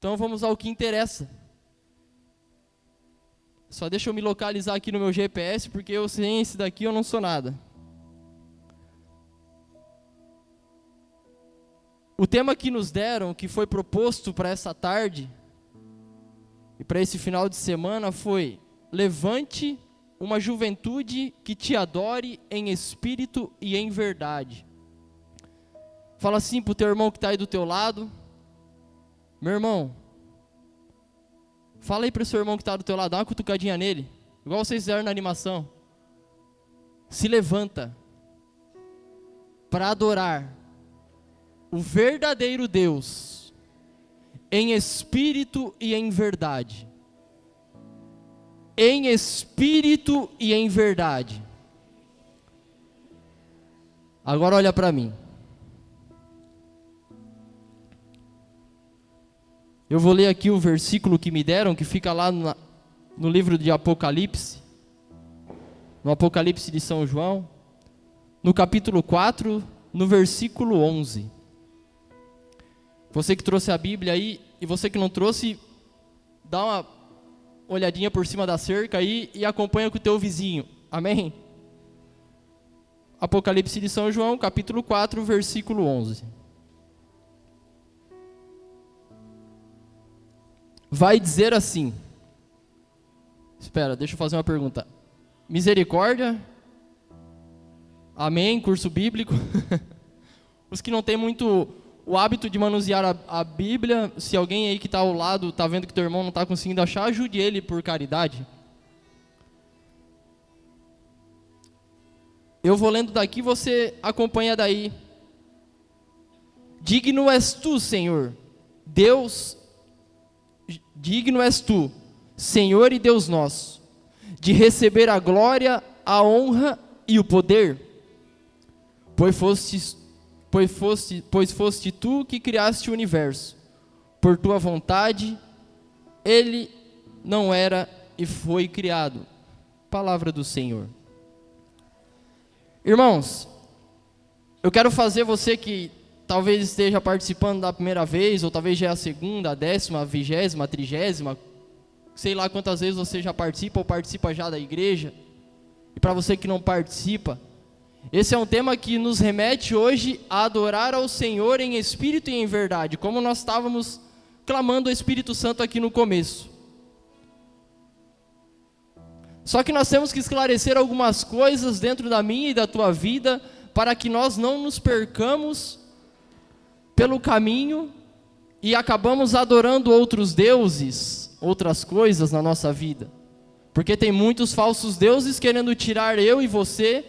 Então vamos ao que interessa. Só deixa eu me localizar aqui no meu GPS, porque eu sem esse daqui eu não sou nada. O tema que nos deram, que foi proposto para essa tarde e para esse final de semana foi: levante uma juventude que te adore em espírito e em verdade. Fala assim para o teu irmão que está aí do teu lado: meu irmão, fala aí para o seu irmão que está do teu lado, dá uma cutucadinha nele, igual vocês fizeram na animação. Se levanta para adorar o verdadeiro Deus em espírito e em verdade. Em espírito e em verdade. Agora olha para mim. Eu vou ler aqui o versículo que me deram, que fica lá no livro de Apocalipse, no Apocalipse de São João, no capítulo 4, no versículo 11. Você que trouxe a Bíblia aí, e você que não trouxe, dá uma olhadinha por cima da cerca aí e acompanha com o teu vizinho. Amém? Apocalipse de São João, capítulo 4, versículo 11. Vai dizer assim. Espera, deixa eu fazer uma pergunta. Misericórdia? Amém? Curso bíblico? Os que não têm muito o hábito de manusear a Bíblia, se alguém aí que está ao lado está vendo que teu irmão não está conseguindo achar, ajude ele por caridade. Eu vou lendo daqui, você acompanha daí. Digno és tu, Senhor, Deus, digno és tu, Senhor e Deus nosso, de receber a glória, a honra e o poder, pois foste tu que criaste o universo, por tua vontade, ele não era e foi criado. Palavra do Senhor. Irmãos, eu quero fazer você que talvez esteja participando da primeira vez, ou talvez já é a segunda, a 10ª, a 20ª, a 30ª, sei lá quantas vezes você já participa ou participa já da igreja, e para você que não participa, esse é um tema que nos remete hoje a adorar ao Senhor em espírito e em verdade, como nós estávamos clamando o Espírito Santo aqui no começo. Só que nós temos que esclarecer algumas coisas dentro da minha e da tua vida, para que nós não nos percamos pelo caminho e acabamos adorando outros deuses, outras coisas na nossa vida. Porque tem muitos falsos deuses querendo tirar eu e você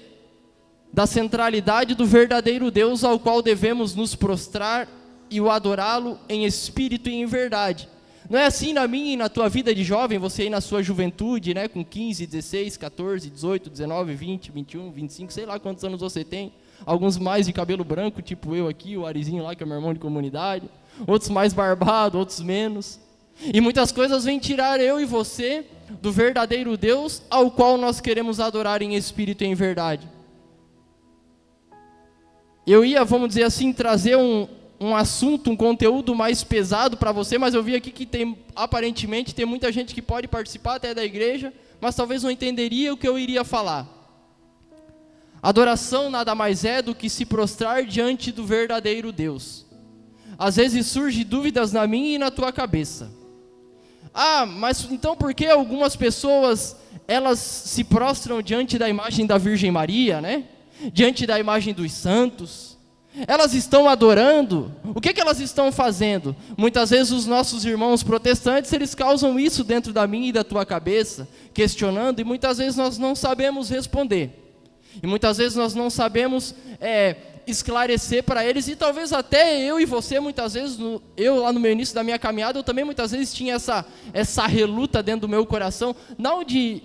da centralidade do verdadeiro Deus ao qual devemos nos prostrar e o adorá-lo em espírito e em verdade. Não é assim na minha e na tua vida de jovem, você aí na sua juventude, né, com 15, 16, 14, 18, 19, 20, 21, 25, sei lá quantos anos você tem. Alguns mais de cabelo branco, tipo eu aqui, o Arizinho lá, que é meu irmão de comunidade. Outros mais barbado, outros menos. E muitas coisas vêm tirar eu e você do verdadeiro Deus ao qual nós queremos adorar em espírito e em verdade. Eu ia, vamos dizer assim, trazer um assunto, um conteúdo mais pesado para você, mas eu vi aqui que aparentemente tem muita gente que pode participar até da igreja, mas talvez não entenderia o que eu iria falar. Adoração nada mais é do que se prostrar diante do verdadeiro Deus. Às vezes surgem dúvidas na minha e na tua cabeça. Ah, mas então por que algumas pessoas, elas se prostram diante da imagem da Virgem Maria, né? Diante da imagem dos santos? Elas estão adorando? O que elas estão fazendo? Muitas vezes os nossos irmãos protestantes, eles causam isso dentro da minha e da tua cabeça, questionando, e muitas vezes nós não sabemos responder. E muitas vezes nós não sabemos esclarecer para eles, e talvez até eu e você, muitas vezes, eu lá no meu início da minha caminhada, eu também muitas vezes tinha essa reluta dentro do meu coração, não de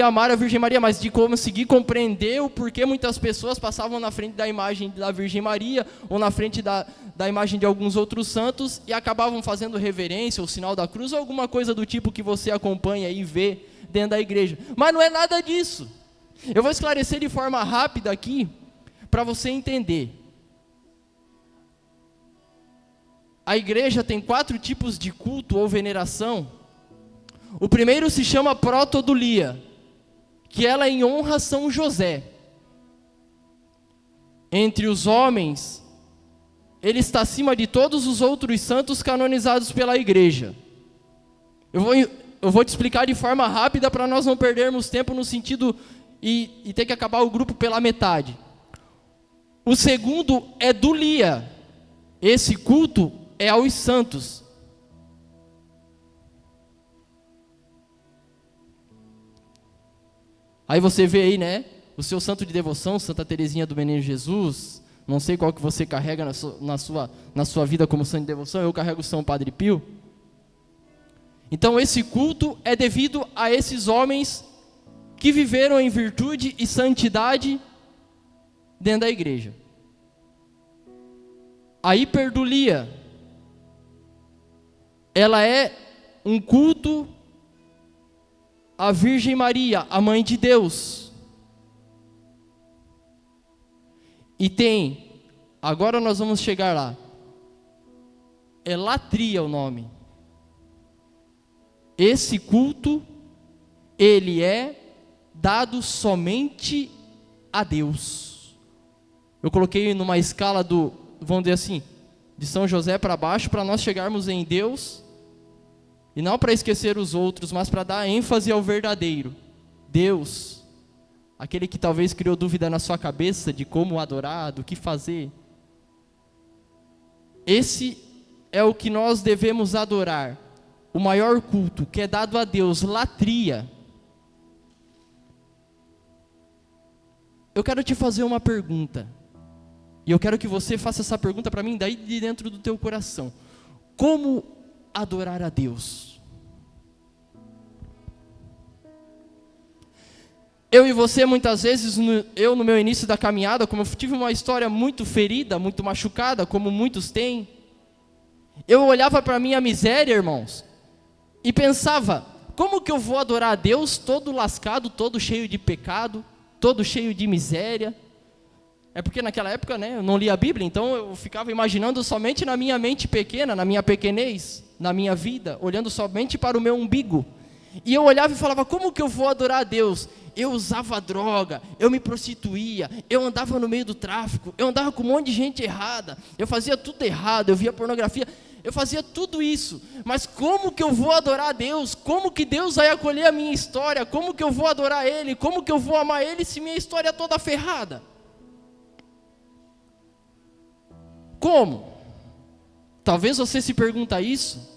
amar a Virgem Maria, mas de conseguir compreender o porquê muitas pessoas passavam na frente da imagem da Virgem Maria, ou na frente da imagem de alguns outros santos, e acabavam fazendo reverência, o sinal da cruz, ou alguma coisa do tipo que você acompanha e vê dentro da igreja. Mas não é nada disso. Eu vou esclarecer de forma rápida aqui, para você entender. a igreja tem 4 tipos de culto ou veneração. O primeiro se chama protodulia, que ela é em honra a São José. Entre os homens, ele está acima de todos os outros santos canonizados pela igreja. Eu vou te explicar de forma rápida para nós não perdermos tempo no sentido e ter que acabar o grupo pela metade. O segundo é dulia. Esse culto é aos santos. Aí você vê aí, né? O seu santo de devoção, Santa Teresinha do Menino Jesus. Não sei qual que você carrega na sua vida como santo de devoção. Eu carrego São Padre Pio. Então esse culto é devido a esses homens que viveram em virtude e santidade dentro da igreja. A hiperdulia, ela é um culto à Virgem Maria, a Mãe de Deus. E tem, agora nós vamos chegar lá, é latria o nome. Esse culto, ele é dado somente a Deus. Eu coloquei numa escala vamos dizer assim, de São José para baixo, para nós chegarmos em Deus, e não para esquecer os outros, mas para dar ênfase ao verdadeiro. Deus, aquele que talvez criou dúvida na sua cabeça de como adorar, do que fazer. Esse é o que nós devemos adorar. O maior culto que é dado a Deus, latria. Eu quero te fazer uma pergunta. E eu quero que você faça essa pergunta para mim daí de dentro do teu coração. Como adorar a Deus? Eu e você, muitas vezes, no meu início da caminhada, como eu tive uma história muito ferida, muito machucada, como muitos têm, eu olhava para a minha miséria, irmãos, e pensava, como que eu vou adorar a Deus todo lascado, todo cheio de pecado, todo cheio de miséria? É porque naquela época, né, eu não lia a Bíblia, então eu ficava imaginando somente na minha mente pequena, na minha pequenez, na minha vida, olhando somente para o meu umbigo. E eu olhava e falava, como que eu vou adorar a Deus? Eu usava droga, eu me prostituía, eu andava no meio do tráfico, eu andava com um monte de gente errada, eu fazia tudo errado, eu via pornografia, eu fazia tudo isso. Mas como que eu vou adorar a Deus? Como que Deus vai acolher a minha história? Como que eu vou adorar Ele? Como que eu vou amar Ele se minha história é toda ferrada? Como? Talvez você se pergunta isso.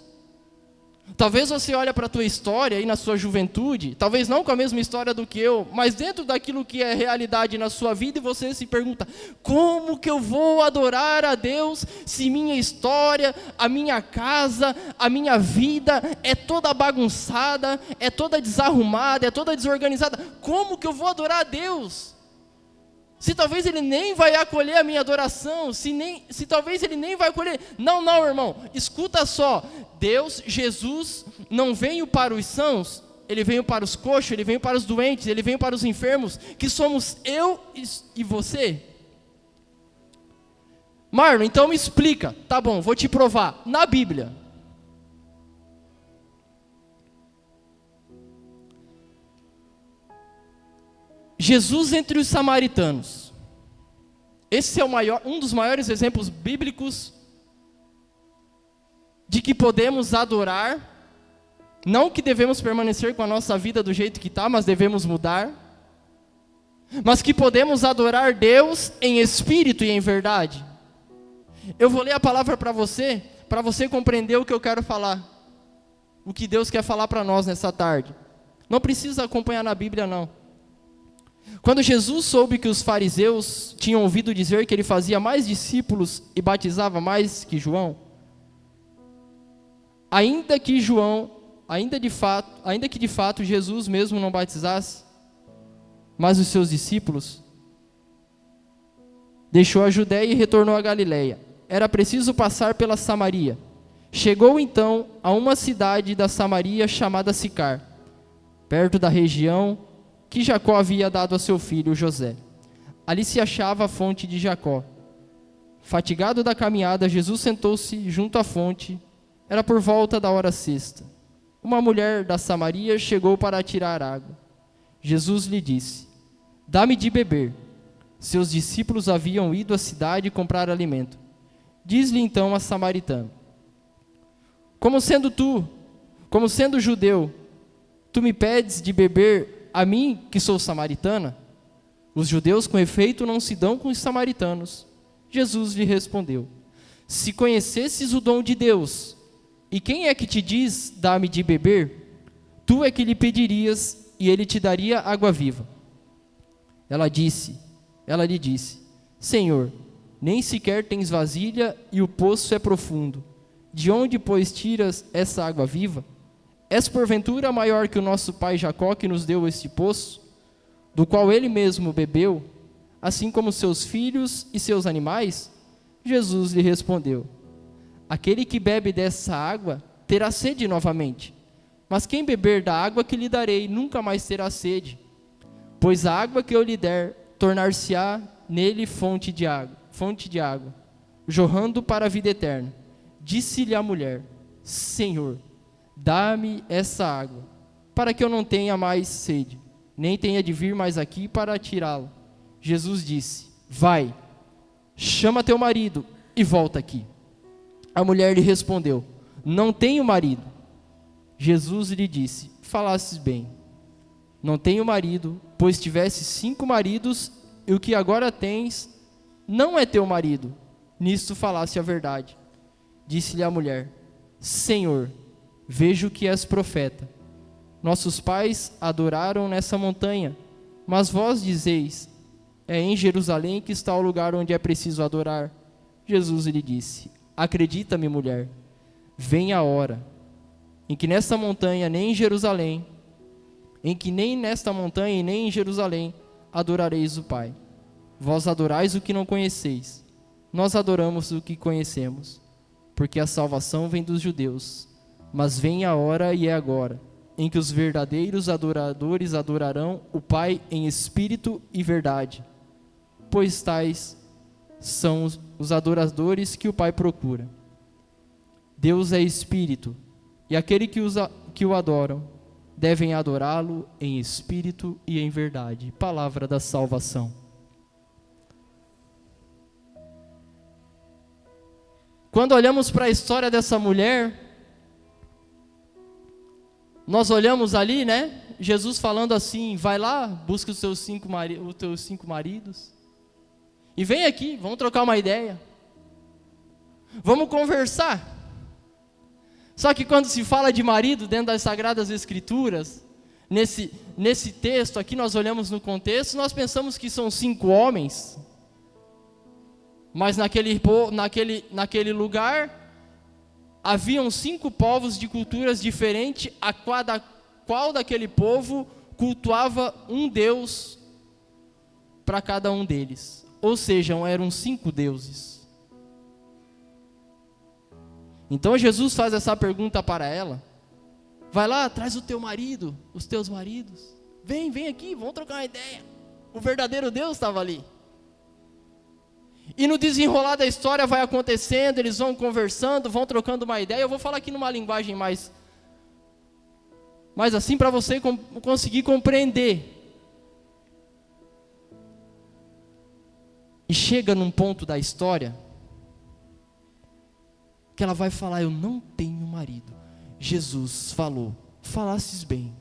Talvez você olhe para a tua história aí na sua juventude, talvez não com a mesma história do que eu, mas dentro daquilo que é realidade na sua vida, e você se pergunta, como que eu vou adorar a Deus se minha história, a minha casa, a minha vida é toda bagunçada, é toda desarrumada, é toda desorganizada? Como que eu vou adorar a Deus? Se talvez Ele nem vai acolher a minha adoração, se talvez Ele nem vai acolher. Não, irmão, escuta só. Deus, Jesus, não veio para os sãos, Ele veio para os coxos, Ele veio para os doentes, Ele veio para os enfermos, que somos eu e você. Marlon, então me explica. Tá bom, vou te provar. Na Bíblia. Jesus entre os samaritanos. Esse é um dos maiores exemplos bíblicos de que podemos adorar, não que devemos permanecer com a nossa vida do jeito que está, mas devemos mudar, mas que podemos adorar Deus em espírito e em verdade. Eu vou ler a palavra para você compreender o que eu quero falar, o que Deus quer falar para nós nessa tarde. Não precisa acompanhar na Bíblia, não. Quando Jesus soube que os fariseus tinham ouvido dizer que ele fazia mais discípulos e batizava mais que João, ainda que de fato Jesus mesmo não batizasse, mas os seus discípulos, deixou a Judéia e retornou a Galiléia. Era preciso passar pela Samaria. Chegou então a uma cidade da Samaria chamada Sicar, perto da região que Jacó havia dado a seu filho José. Ali se achava a fonte de Jacó. Fatigado da caminhada, Jesus sentou-se junto à fonte. Era por volta da hora sexta. Uma mulher da Samaria chegou para tirar água. Jesus lhe disse: dá-me de beber. Seus discípulos haviam ido à cidade comprar alimento. Diz-lhe então a samaritana: como sendo judeu, tu me pedes de beber a mim, que sou samaritana? Os judeus, com efeito, não se dão com os samaritanos. Jesus lhe respondeu: se conhecesses o dom de Deus, e quem é que te diz, dá-me de beber, tu é que lhe pedirias, e ele te daria água viva. Ela lhe disse: Senhor, nem sequer tens vasilha, e o poço é profundo. De onde, pois, tiras essa água viva? És porventura maior que o nosso pai Jacó, que nos deu este poço, do qual ele mesmo bebeu, assim como seus filhos e seus animais? Jesus lhe respondeu: aquele que bebe dessa água terá sede novamente, mas quem beber da água que lhe darei nunca mais terá sede, pois a água que eu lhe der tornar-se-á nele fonte de água, jorrando para a vida eterna. Disse-lhe a mulher: Senhor, dá-me essa água, para que eu não tenha mais sede, nem tenha de vir mais aqui para tirá-la. Jesus disse: vai, chama teu marido e volta aqui. A mulher lhe respondeu: não tenho marido. Jesus lhe disse: falastes bem, não tenho marido, pois tivesse 5 maridos, e o que agora tens não é teu marido. Nisto falaste a verdade. Disse-lhe a mulher: Senhor, vejo que és profeta. Nossos pais adoraram nessa montanha, mas vós dizeis: é em Jerusalém que está o lugar onde é preciso adorar. Jesus lhe disse: acredita-me, mulher, vem a hora em que nesta montanha nem em Jerusalém, em que nem nesta montanha e nem em Jerusalém adorareis o Pai. Vós adorais o que não conheceis, nós adoramos o que conhecemos, porque a salvação vem dos judeus. Mas vem a hora, e é agora, em que os verdadeiros adoradores adorarão o Pai em espírito e verdade, pois tais são os adoradores que o Pai procura. Deus é espírito, e aquele que o adoram devem adorá-lo em espírito e em verdade. Palavra da salvação. Quando olhamos para a história dessa mulher, nós olhamos ali, né? Jesus falando assim: vai lá, busca os teus 5 maridos, e vem aqui, vamos trocar uma ideia, vamos conversar. Só que quando se fala de marido dentro das Sagradas Escrituras, nesse texto aqui, nós olhamos no contexto, nós pensamos que são 5 homens, mas naquele lugar haviam 5 povos de culturas diferentes, a qual daquele povo cultuava um Deus para cada um deles, ou seja, eram 5 deuses. Então Jesus faz essa pergunta para ela: vai lá, traz o teu marido, os teus maridos, vem aqui, vamos trocar uma ideia. O verdadeiro Deus estava ali. E no desenrolar da história vai acontecendo, eles vão conversando, vão trocando uma ideia. Eu vou falar aqui numa linguagem mais assim, para você conseguir compreender. E chega num ponto da história que ela vai falar: eu não tenho marido. Jesus falou: falastes bem,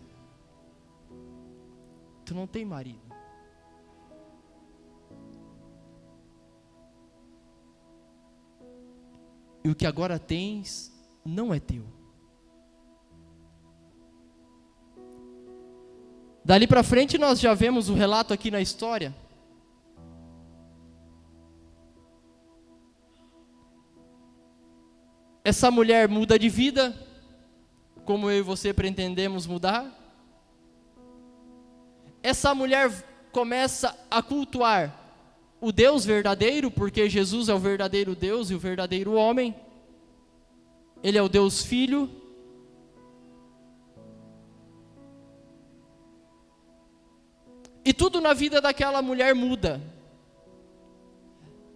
tu não tem marido. E o que agora tens não é teu. Dali para frente nós já vemos o relato aqui na história. Essa mulher muda de vida, como eu e você pretendemos mudar. Essa mulher começa a cultuar o Deus verdadeiro, porque Jesus é o verdadeiro Deus e o verdadeiro homem. Ele é o Deus Filho. E tudo na vida daquela mulher muda.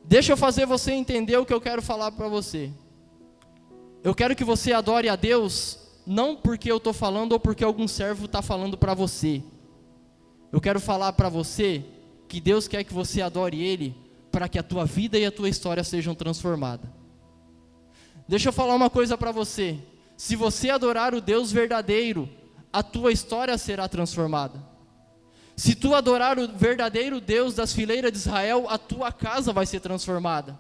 Deixa eu fazer você entender o que eu quero falar para você. Eu quero que você adore a Deus, não porque eu estou falando ou porque algum servo está falando para você. Eu quero falar para você que Deus quer que você adore Ele, para que a tua vida e a tua história sejam transformadas. Deixa eu falar uma coisa para você. Se você adorar o Deus verdadeiro, a tua história será transformada. Se tu adorar o verdadeiro Deus das fileiras de Israel, a tua casa vai ser transformada.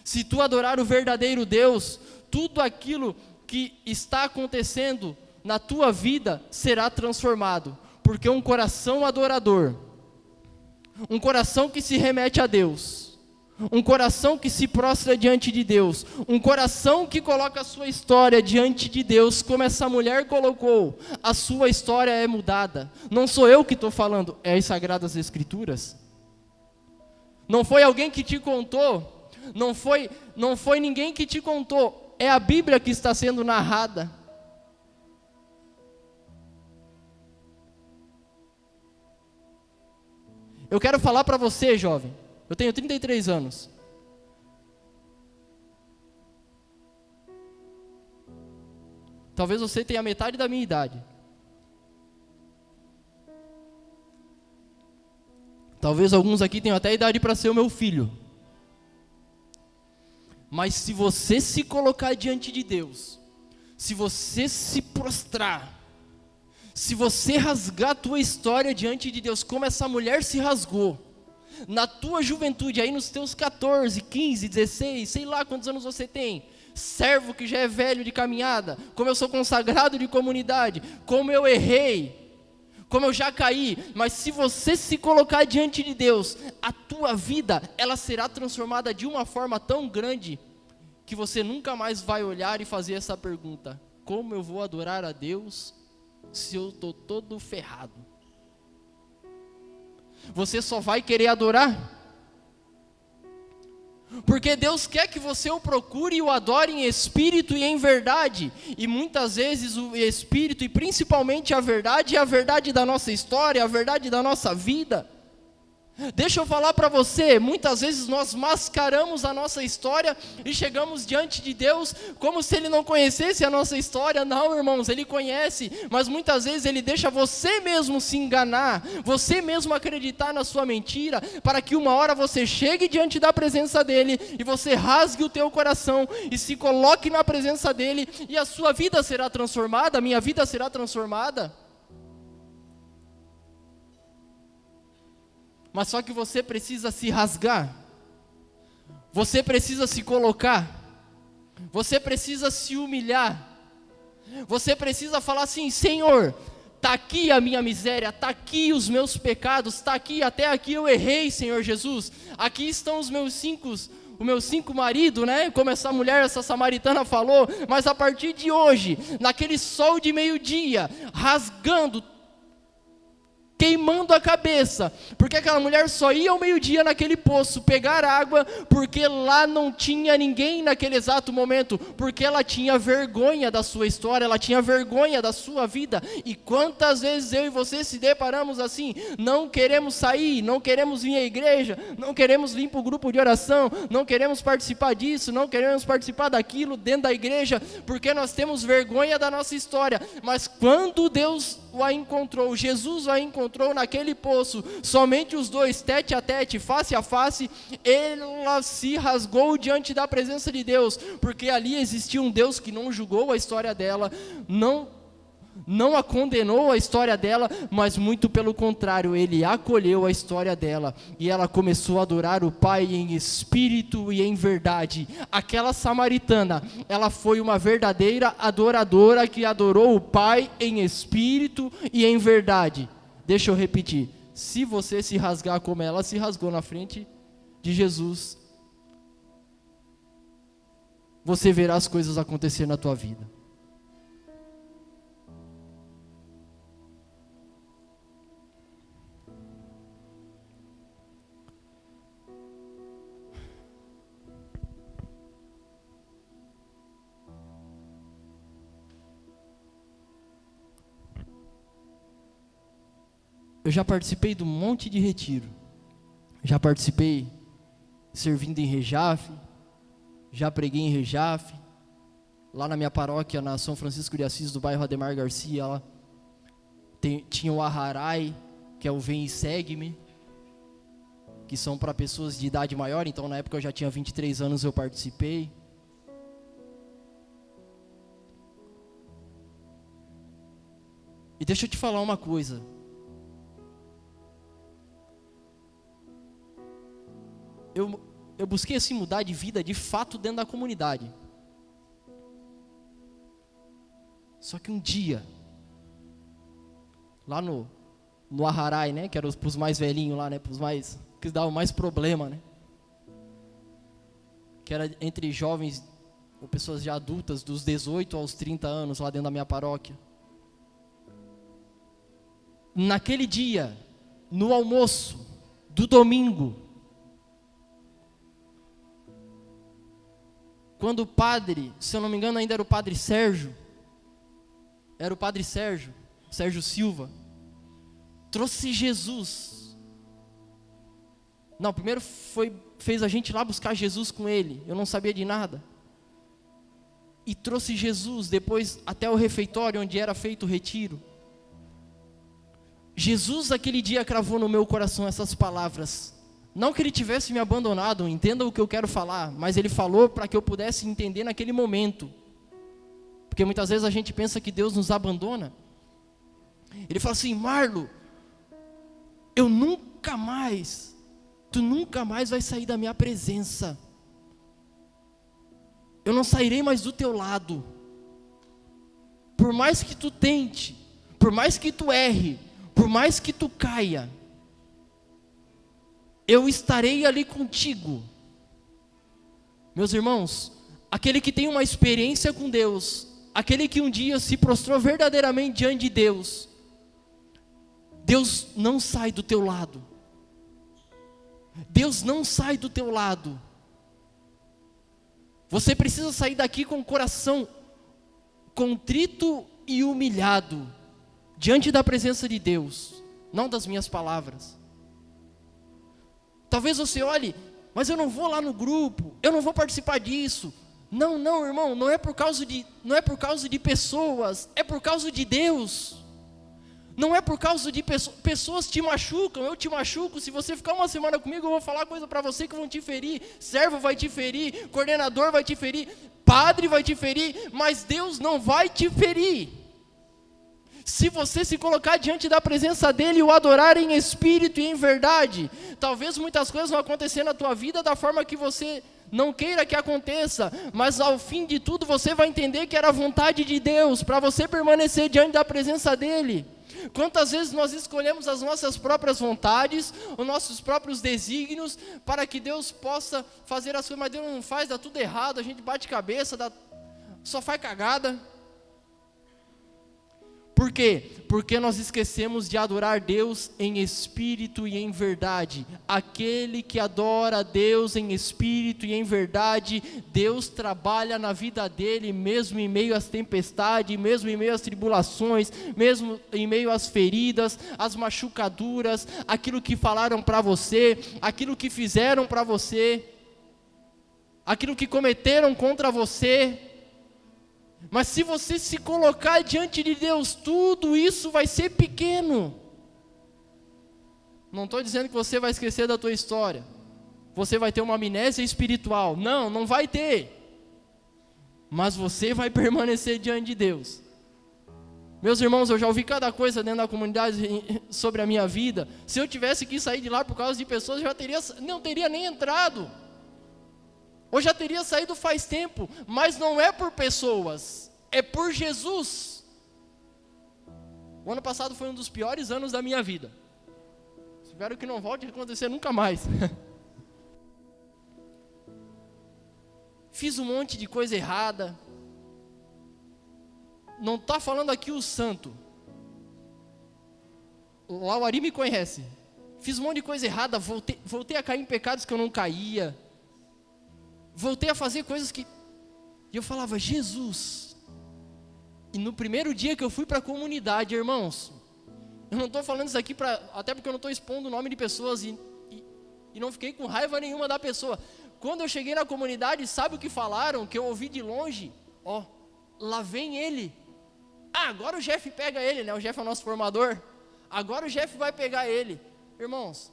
Se tu adorar o verdadeiro Deus, tudo aquilo que está acontecendo na tua vida será transformado. Porque um coração adorador, um coração que se remete a Deus, um coração que se prostra diante de Deus, um coração que coloca a sua história diante de Deus, como essa mulher colocou, a sua história é mudada. Não sou eu que estou falando, é as Sagradas Escrituras. Não foi alguém que te contou, não foi ninguém que te contou, é a Bíblia que está sendo narrada. Eu quero falar para você, jovem. Eu tenho 33 anos. Talvez você tenha metade da minha idade. Talvez alguns aqui tenham até idade para ser o meu filho. Mas se você se colocar diante de Deus, se você se prostrar, se você rasgar a tua história diante de Deus, como essa mulher se rasgou, na tua juventude, aí nos teus 14, 15, 16, sei lá quantos anos você tem, servo que já é velho de caminhada, como eu sou consagrado de comunidade, como eu errei, como eu já caí, mas se você se colocar diante de Deus, a tua vida, ela será transformada de uma forma tão grande, que você nunca mais vai olhar e fazer essa pergunta: como eu vou adorar a Deus se eu estou todo ferrado? Você só vai querer adorar, porque Deus quer que você o procure e o adore em espírito e em verdade, e muitas vezes o espírito e principalmente a verdade é a verdade da nossa história, a verdade da nossa vida. Deixa eu falar para você, muitas vezes nós mascaramos a nossa história e chegamos diante de Deus como se Ele não conhecesse a nossa história. Não, irmãos, Ele conhece, mas muitas vezes Ele deixa você mesmo se enganar, você mesmo acreditar na sua mentira, para que uma hora você chegue diante da presença dEle e você rasgue o teu coração e se coloque na presença dEle, e a sua vida será transformada, a minha vida será transformada. Mas só que você precisa se rasgar, você precisa se colocar, você precisa se humilhar, você precisa falar assim: Senhor, está aqui a minha miséria, está aqui os meus pecados, está aqui, até aqui eu errei, Senhor Jesus, aqui estão os meus cinco maridos, né? Como essa mulher, essa samaritana falou, mas a partir de hoje, naquele sol de meio-dia, rasgando, queimando a cabeça, porque aquela mulher só ia ao meio-dia naquele poço pegar água, porque lá não tinha ninguém naquele exato momento, porque ela tinha vergonha da sua história, ela tinha vergonha da sua vida. E quantas vezes eu e você se deparamos assim, não queremos sair, não queremos vir à igreja, não queremos vir para o grupo de oração, não queremos participar disso, não queremos participar daquilo dentro da igreja, porque nós temos vergonha da nossa história. Mas quando Deus a encontrou, Jesus a encontrou naquele poço, somente os dois, tete a tete, face a face, ela se rasgou diante da presença de Deus, porque ali existia um Deus que não julgou a história dela, não a condenou a história dela, mas muito pelo contrário, Ele acolheu a história dela, e ela começou a adorar o Pai em espírito e em verdade. Aquela samaritana, ela foi uma verdadeira adoradora, que adorou o Pai em espírito e em verdade. Deixa eu repetir: se você se rasgar como ela se rasgou na frente de Jesus, você verá as coisas acontecer na tua vida. Eu já participei de um monte de retiro, já participei servindo em Rejafe, já preguei em Rejafe, lá na minha paróquia, na São Francisco de Assis, do bairro Ademar Garcia, lá, tinha o Aharai, que é o Vem e Segue-me, que são para pessoas de idade maior, então na época eu já tinha 23 anos, eu participei. E deixa eu te falar uma coisa. Eu busquei assim mudar de vida de fato dentro da comunidade. Só que um dia, lá no Aharai, né, que era para os mais velhinhos lá, né, para os mais, que davam mais problema, né, que era entre jovens ou pessoas já adultas, dos 18 aos 30 anos, lá dentro da minha paróquia. Naquele dia, no almoço do domingo, quando o padre, se eu não me engano ainda era o padre Sérgio, Sérgio Silva, trouxe Jesus. Não, primeiro fez a gente lá buscar Jesus com ele, eu não sabia de nada. E trouxe Jesus depois até o refeitório onde era feito o retiro. Jesus aquele dia cravou no meu coração essas palavras. Não que ele tivesse me abandonado, entenda o que eu quero falar, mas ele falou para que eu pudesse entender naquele momento. Porque muitas vezes a gente pensa que Deus nos abandona. Ele fala assim: Marlo, tu nunca mais vai sair da minha presença. Eu não sairei mais do teu lado. Por mais que tu tente, por mais que tu erre, por mais que tu caia, eu estarei ali contigo. Meus irmãos, aquele que tem uma experiência com Deus, aquele que um dia se prostrou verdadeiramente diante de Deus, Deus não sai do teu lado. Deus não sai do teu lado. Você precisa sair daqui com o coração contrito e humilhado, diante da presença de Deus, não das minhas palavras. Talvez você olhe, mas eu não vou lá no grupo, eu não vou participar disso. Não, irmão, não é por causa de pessoas, é por causa de Deus. Não é por causa de pessoas te machucam, eu te machuco. Se você ficar uma semana comigo, eu vou falar coisa para você que vão te ferir. Servo vai te ferir, coordenador vai te ferir, padre vai te ferir, mas Deus não vai te ferir. Se você se colocar diante da presença dEle e o adorar em espírito e em verdade, talvez muitas coisas vão acontecer na tua vida da forma que você não queira que aconteça, mas ao fim de tudo você vai entender que era a vontade de Deus, para você permanecer diante da presença dEle. Quantas vezes nós escolhemos as nossas próprias vontades, os nossos próprios desígnios, para que Deus possa fazer as coisas, mas Deus não faz, dá tudo errado, a gente bate cabeça, só faz cagada. Por quê? Porque nós esquecemos de adorar Deus em espírito e em verdade. Aquele que adora a Deus em espírito e em verdade, Deus trabalha na vida dele, mesmo em meio às tempestades, mesmo em meio às tribulações, mesmo em meio às feridas, às machucaduras, aquilo que falaram para você, aquilo que fizeram para você, aquilo que cometeram contra você. Mas se você se colocar diante de Deus, tudo isso vai ser pequeno. Não estou dizendo que você vai esquecer da tua história, você vai ter uma amnésia espiritual. Não vai ter. Mas você vai permanecer diante de Deus. Meus irmãos, eu já ouvi cada coisa dentro da comunidade sobre a minha vida. Se eu tivesse que sair de lá por causa de pessoas, eu não teria nem entrado. Ou já teria saído faz tempo, mas não é por pessoas, é por Jesus. O ano passado foi um dos piores anos da minha vida. Espero que não volte a acontecer nunca mais. Fiz um monte de coisa errada. Não está falando aqui o santo. O Ari me conhece. Fiz um monte de coisa errada, voltei a cair em pecados que eu não caía. Voltei a fazer coisas que... E eu falava, Jesus. E no primeiro dia que eu fui para a comunidade, irmãos, eu não estou falando isso aqui até porque eu não estou expondo o nome de pessoas e e não fiquei com raiva nenhuma da pessoa. Quando eu cheguei na comunidade, sabe o que falaram? Que eu ouvi de longe, ó, lá vem ele. Ah, agora o Jeff pega ele, né? O Jeff é o nosso formador. Agora o Jeff vai pegar ele. Irmãos,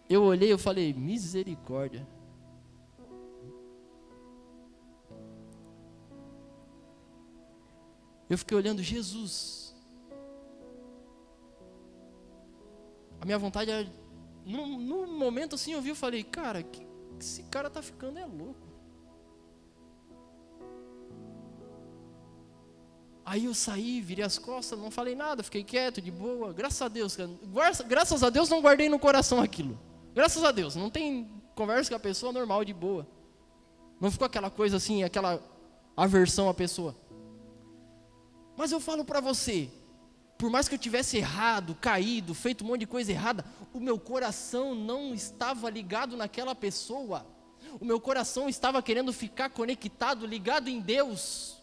eu olhei, eu falei, misericórdia. Eu fiquei olhando Jesus. A minha vontade era, num momento assim eu vi, eu falei, cara, que esse cara tá ficando é louco. Aí eu saí, virei as costas, não falei nada, fiquei quieto, de boa. Graças a Deus, cara, graças a Deus não guardei no coração aquilo. Graças a Deus, não tem conversa com a pessoa normal, de boa. Não ficou aquela coisa assim, aquela aversão à pessoa. Mas eu falo para você, por mais que eu tivesse errado, caído, feito um monte de coisa errada, o meu coração não estava ligado naquela pessoa. O meu coração estava querendo ficar conectado, ligado em Deus.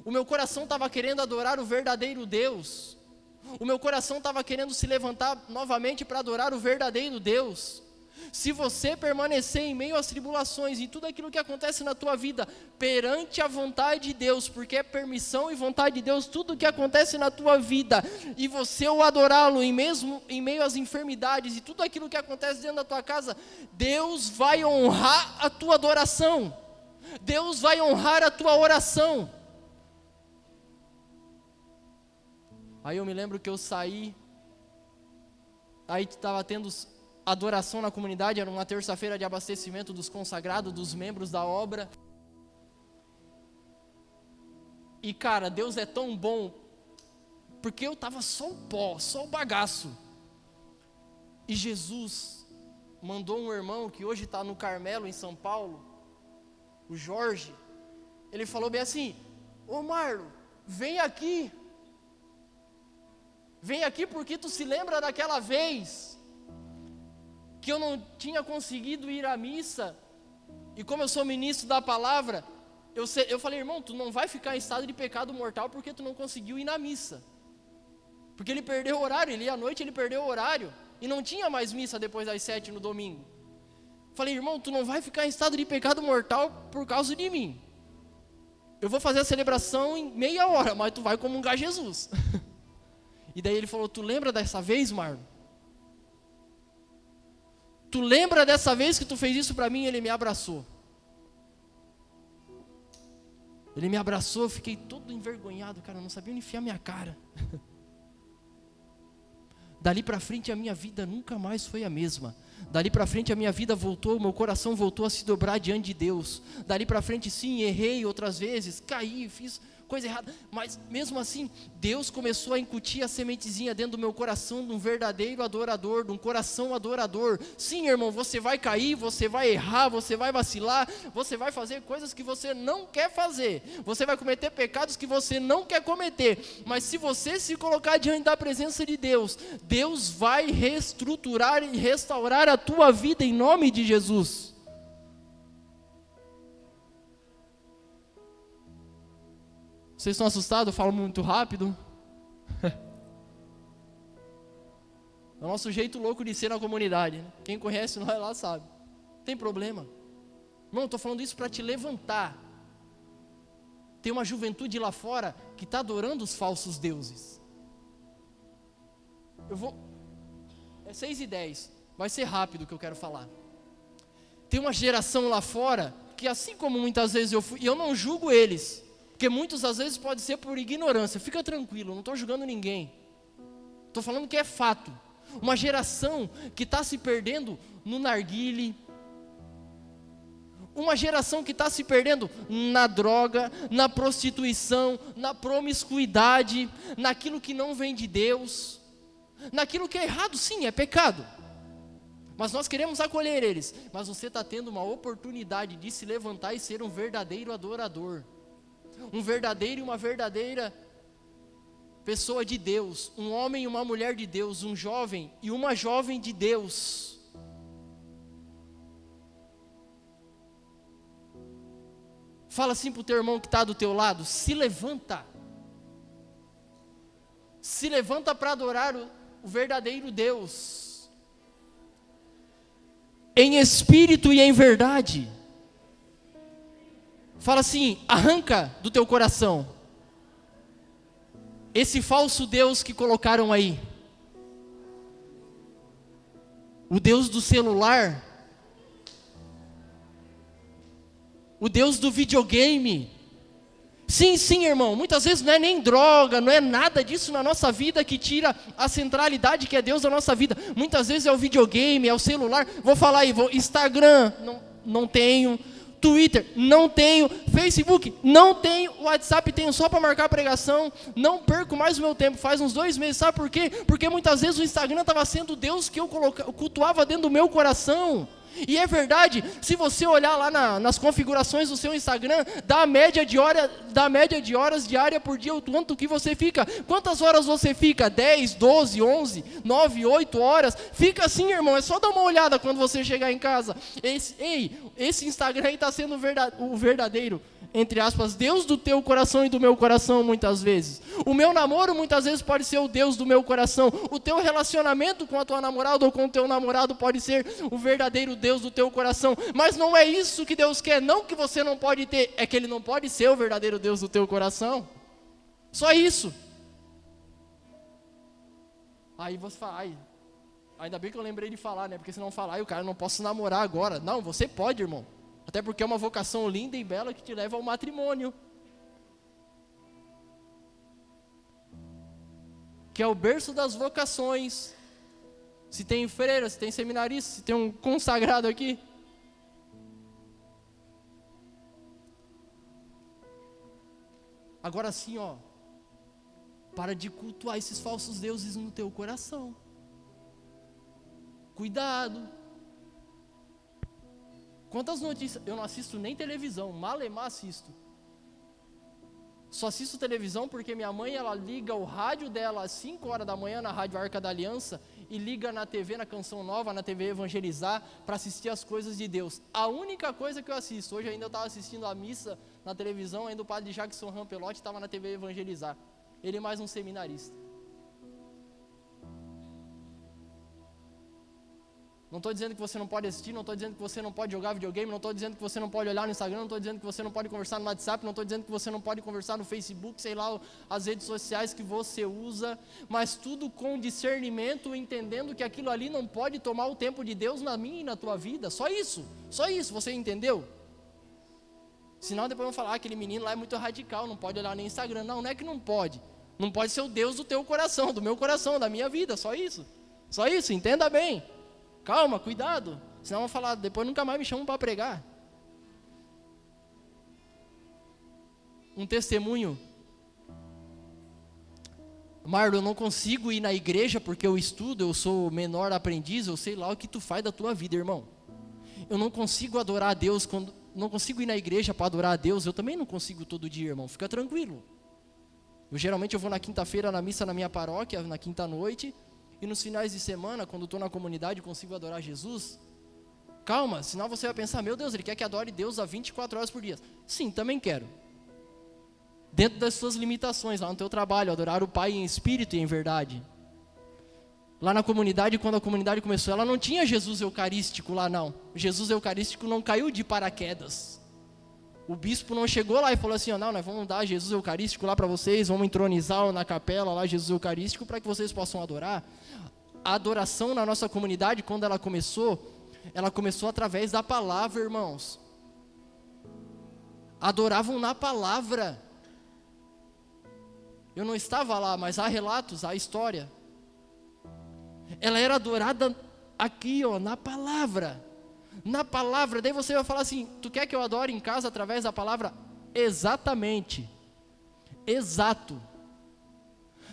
O meu coração estava querendo adorar o verdadeiro Deus. O meu coração estava querendo se levantar novamente para adorar o verdadeiro Deus. Se você permanecer em meio às tribulações, em tudo aquilo que acontece na tua vida, perante a vontade de Deus, porque é permissão e vontade de Deus tudo que acontece na tua vida, e você o adorá-lo em meio às enfermidades e tudo aquilo que acontece dentro da tua casa, Deus vai honrar a tua adoração, Deus vai honrar a tua oração. Aí eu me lembro que eu saí, aí estava tendo adoração na comunidade, era uma terça-feira de abastecimento dos consagrados, dos membros da obra. E cara, Deus é tão bom, porque eu estava só o pó, só o bagaço. E Jesus mandou um irmão que hoje está no Carmelo, em São Paulo, o Jorge. Ele falou bem assim, ô Marlon, vem aqui porque tu se lembra daquela vez que eu não tinha conseguido ir à missa, e como eu sou ministro da palavra, eu falei, irmão, tu não vai ficar em estado de pecado mortal porque tu não conseguiu ir na missa, porque ele perdeu o horário, ele ia à noite, ele perdeu o horário, e não tinha mais missa depois das 7 no domingo. Falei, irmão, tu não vai ficar em estado de pecado mortal por causa de mim, eu vou fazer a celebração em meia hora, mas tu vai comungar Jesus. E daí ele falou, tu lembra dessa vez, Marlon? Tu lembra dessa vez que tu fez isso para mim? Ele me abraçou. Ele me abraçou, eu fiquei todo envergonhado, cara, eu não sabia onde enfiar minha cara. Dali para frente a minha vida nunca mais foi a mesma. Dali para frente a minha vida voltou, meu coração voltou a se dobrar diante de Deus. Dali para frente sim, errei outras vezes, caí, fiz coisa errada, mas mesmo assim, Deus começou a incutir a sementezinha dentro do meu coração de um verdadeiro adorador, de um coração adorador. Sim, irmão, você vai cair, você vai errar, você vai vacilar, você vai fazer coisas que você não quer fazer, você vai cometer pecados que você não quer cometer, mas se você se colocar diante da presença de Deus, Deus vai reestruturar e restaurar a tua vida em nome de Jesus. Vocês estão assustados? Eu falo muito rápido. É o nosso jeito louco de ser na comunidade, né? Quem conhece nós lá sabe. Não tem problema. Irmão, eu estou falando isso para te levantar. Tem uma juventude lá fora que está adorando os falsos deuses. É 6:10. Vai ser rápido o que eu quero falar. Tem uma geração lá fora que, assim como muitas vezes eu fui, e eu não julgo eles, porque muitas das vezes pode ser por ignorância. Fica tranquilo, não estou julgando ninguém. Estou falando que é fato. Uma geração que está se perdendo no narguile. Uma geração que está se perdendo na droga, na prostituição, na promiscuidade, naquilo que não vem de Deus. Naquilo que é errado, sim, é pecado. Mas nós queremos acolher eles. Mas você está tendo uma oportunidade de se levantar e ser um verdadeiro adorador. Um verdadeiro e uma verdadeira pessoa de Deus, um homem e uma mulher de Deus, um jovem e uma jovem de Deus. Fala assim para o teu irmão que está do teu lado, se levanta. Se levanta para adorar o verdadeiro Deus, em espírito e em verdade. Fala assim: arranca do teu coração esse falso Deus que colocaram aí. O Deus do celular, o Deus do videogame. Sim, irmão, muitas vezes não é nem droga, não é nada disso na nossa vida que tira a centralidade que é Deus da nossa vida. Muitas vezes é o videogame, é o celular. Vou falar aí, Instagram, não tenho. Twitter, não tenho. Facebook, não tenho. WhatsApp, tenho só para marcar pregação. Não perco mais o meu tempo, faz uns 2 meses. Sabe por quê? Porque muitas vezes o Instagram estava sendo Deus que eu cultuava dentro do meu coração. E é verdade, se você olhar lá nas configurações do seu Instagram, dá a média de horas diária por dia, o quanto que você fica. Quantas horas você fica? 10, 12, 11, 9, 8 horas? Fica assim, irmão, é só dar uma olhada quando você chegar em casa. Esse Instagram aí está sendo o verdadeiro, entre aspas, Deus do teu coração e do meu coração muitas vezes. O meu namoro muitas vezes pode ser o Deus do meu coração. O teu relacionamento com a tua namorada ou com o teu namorado pode ser o verdadeiro Deus do teu coração. Mas não é isso que Deus quer, não que você não pode ter, é que Ele não pode ser o verdadeiro Deus do teu coração. Só isso. Aí você fala, ainda bem que eu lembrei de falar, né? Porque se não falar, o cara não posso namorar agora. Não, você pode, irmão. Até porque é uma vocação linda e bela que te leva ao matrimônio. Que é o berço das vocações. Se tem freira, se tem seminarista, se tem um consagrado aqui. Agora sim, para de cultuar esses falsos deuses no teu coração. Cuidado. Quantas notícias, eu não assisto nem televisão, malemar assisto. Só assisto televisão porque minha mãe, ela liga o rádio dela às 5 horas da manhã na Rádio Arca da Aliança e liga na TV, na Canção Nova, na TV Evangelizar, para assistir as coisas de Deus. A única coisa que eu assisto, hoje ainda eu estava assistindo a missa na televisão, ainda o padre Jackson Rampelotti estava na TV Evangelizar. Ele é mais um seminarista. Não estou dizendo que você não pode assistir, não estou dizendo que você não pode jogar videogame, não estou dizendo que você não pode olhar no Instagram, não estou dizendo que você não pode conversar no WhatsApp, não estou dizendo que você não pode conversar no Facebook, sei lá, as redes sociais que você usa, mas tudo com discernimento, entendendo que aquilo ali não pode tomar o tempo de Deus na minha e na tua vida. Só isso, você entendeu? Senão depois vão falar, aquele menino lá é muito radical, não pode olhar nem Instagram. Não é que não pode ser o Deus do teu coração, do meu coração, da minha vida, só isso, entenda bem. Calma, cuidado, senão vão falar, depois nunca mais me chamam para pregar. Um testemunho. Marlon, eu não consigo ir na igreja porque eu estudo, eu sou menor aprendiz, eu sei lá o que tu faz da tua vida, irmão. Eu não consigo adorar a Deus, não consigo ir na igreja para adorar a Deus, eu também não consigo todo dia, irmão, fica tranquilo. Geralmente eu vou na quinta-feira na missa na minha paróquia, na quinta noite, e nos finais de semana, quando estou na comunidade, consigo adorar Jesus. Calma, senão você vai pensar, meu Deus, ele quer que adore Deus a 24 horas por dia. Sim, também quero. Dentro das suas limitações, lá no teu trabalho, adorar o Pai em espírito e em verdade. Lá na comunidade, quando a comunidade começou, ela não tinha Jesus eucarístico lá não. Jesus eucarístico não caiu de paraquedas. O bispo não chegou lá e falou assim, não, nós vamos dar Jesus eucarístico lá para vocês, vamos entronizar na capela lá Jesus eucarístico para que vocês possam adorar. A adoração na nossa comunidade, quando ela começou através da palavra, irmãos. Adoravam na palavra. Eu não estava lá, mas há relatos, há história. Ela era adorada aqui, na palavra. Na palavra, daí você vai falar assim, tu quer que eu adore em casa através da palavra? Exatamente. Exato.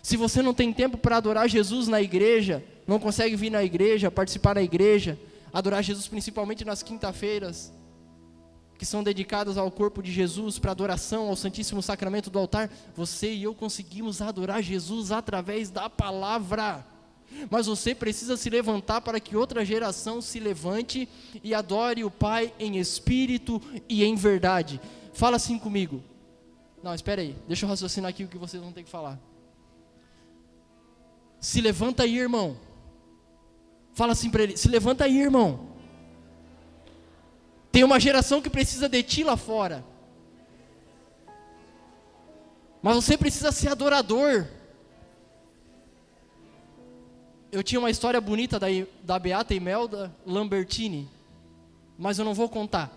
Se você não tem tempo para adorar Jesus na igreja, não consegue vir na igreja, participar da igreja, adorar Jesus principalmente nas quinta-feiras, que são dedicadas ao corpo de Jesus, para adoração ao Santíssimo Sacramento do altar, você e eu conseguimos adorar Jesus através da palavra. Mas você precisa se levantar para que outra geração se levante e adore o Pai em espírito e em verdade. Fala assim comigo. Não, espera aí, deixa eu raciocinar aqui o que vocês vão ter que falar. Se levanta aí, irmão. Fala assim para ele: se levanta aí, irmão. Tem uma geração que precisa de ti lá fora. Mas você precisa ser adorador. Eu tinha uma história bonita da Beata Imelda Lambertini, mas eu não vou contar.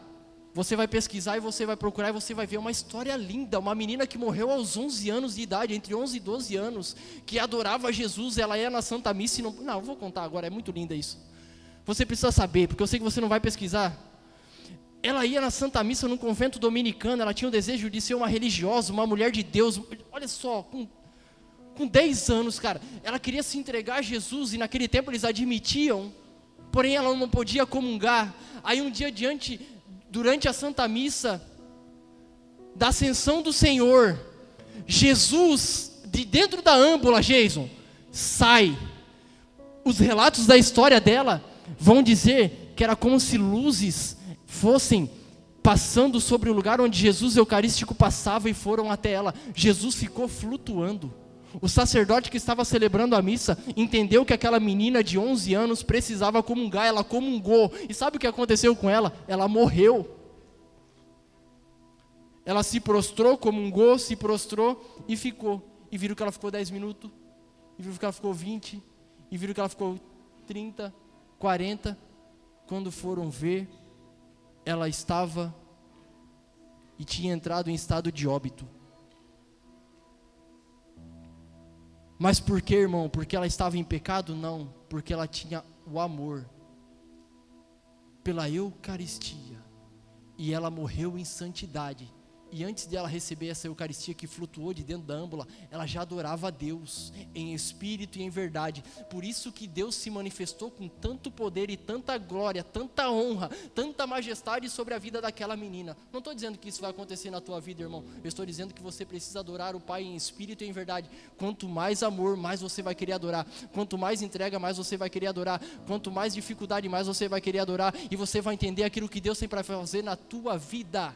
Você vai pesquisar e você vai procurar e você vai ver uma história linda. Uma menina que morreu aos 11 anos de idade, entre 11 e 12 anos, que adorava Jesus. Ela ia na Santa Missa e não... Não, eu vou contar agora, é muito linda isso. Você precisa saber, porque eu sei que você não vai pesquisar. Ela ia na Santa Missa num convento dominicano. Ela tinha o desejo de ser uma religiosa, uma mulher de Deus. Olha só, com 10 anos, cara, ela queria se entregar a Jesus, e naquele tempo eles admitiam, porém ela não podia comungar. Aí um dia durante a Santa Missa da Ascensão do Senhor, Jesus, de dentro da âmbula, Jason, sai. Os relatos da história dela vão dizer que era como se luzes fossem passando sobre o lugar onde Jesus Eucarístico passava e foram até ela. Jesus ficou flutuando. O sacerdote que estava celebrando a missa entendeu que aquela menina de 11 anos precisava comungar. Ela comungou. E sabe o que aconteceu com ela? Ela morreu. Ela se prostrou, comungou, se prostrou e ficou. E viram que ela ficou 10 minutos, e viram que ela ficou 20, e viram que ela ficou 30, 40. Quando foram ver, ela estava e tinha entrado em estado de óbito. Mas por que, irmão? Porque ela estava em pecado? Não, porque ela tinha o amor pela Eucaristia, e ela morreu em santidade. E antes de ela receber essa Eucaristia que flutuou de dentro da âmbula, ela já adorava a Deus em espírito e em verdade. Por isso que Deus se manifestou com tanto poder e tanta glória, tanta honra, tanta majestade sobre a vida daquela menina. Não estou dizendo que isso vai acontecer na tua vida, irmão. Eu estou dizendo que você precisa adorar o Pai em espírito e em verdade. Quanto mais amor, mais você vai querer adorar. Quanto mais entrega, mais você vai querer adorar. Quanto mais dificuldade, mais você vai querer adorar. E você vai entender aquilo que Deus tem para fazer na tua vida.